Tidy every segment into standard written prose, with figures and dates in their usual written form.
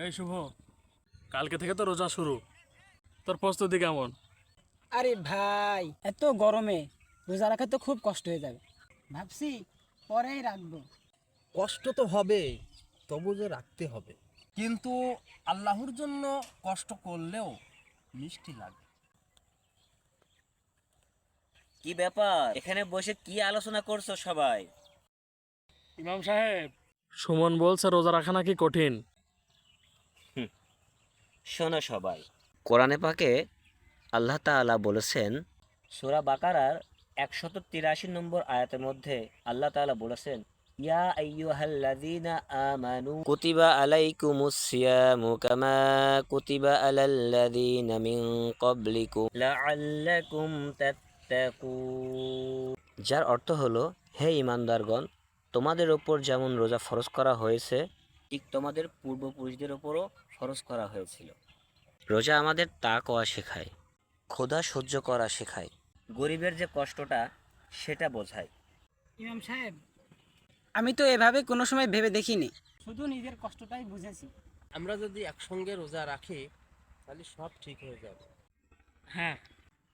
এই শুভ, কালকে থেকে তো রোজা শুরু। তোর প্রস্তুতি কেমন? আরে ভাই, এত গরমে রোজা রাখা তো খুব কষ্ট হয়ে যাবে। ভাবছি পরেই রাখবো। কষ্ট তো হবে, তবু যে রাখতে হবে। কিন্তু আল্লাহর জন্য কষ্ট করলেও মিষ্টি লাগে। কি ব্যাপার, এখানে বসে কি আলোচনা করছো সবাই? ইমাম সাহেব, সুমন বলছে রোজা রাখা নাকি কঠিন। শোনো সবাই, কোরআনে পাকে আল্লাহ তাআলা বলেছেন, সূরা বাকারার 183 নম্বর আয়াতের মধ্যে আল্লাহ তাআলা বলেছেন, ইয়া আইয়ুহাল্লাযীনা আমানু কুতিবা আলাইকুমুস সিয়ামু কামা কুতিবা আলাল্লাযীনা মিন ক্বাবলিকুম লাআল্লাকুম তাত্তাকুন। যার অর্থ হলো, হে ঈমানদারগণ, তোমাদের ওপর যেমন রোজা ফরজ করা হয়েছে, ঠিক তোমাদের পূর্বপুরুষদের ওপরও ফরজ করা হয়েছিল। রোজা আমাদের তাকওয়া শেখায়, ক্ষুধা সহ্য করা শেখায়, গরিবের যে কষ্টটা সেটা বোঝায়। ইমাম সাহেব, আমি তো এভাবে কোনো সময় ভেবে দেখিনি, শুধু নিজের কষ্টটাই বুঝেছি। আমরা যদি একসঙ্গে রোজা রাখি তাহলে সব ঠিক হয়ে যাবে। হ্যাঁ,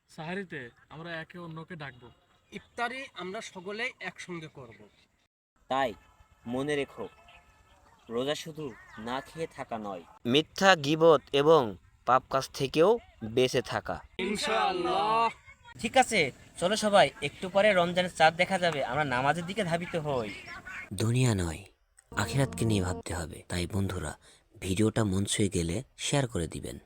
সাহারিতে আমরা একে অন্যকে ডাকবো। ইফতারি আমরা সকলেই একসঙ্গে করব। তাই মনে রেখো, রোজা শুধু না খেয়ে থাকা নয়, মিথ্যা গীবত এবং পাপ কাজ থেকেও বেঁচে থাকা। ইনশাআল্লাহ। ঠিক আছে, চলো সবাই, একটু পরে রমজানের চাঁদ দেখা যাবে, আমরা নামাজের দিকে ধাবিত হই। দুনিয়া নয়, আখিরাতকে নিয়ে ভাবতে হবে। তাই বন্ধুরা, ভিডিওটা মন ছুঁয়ে গেলে শেয়ার করে দিবেন।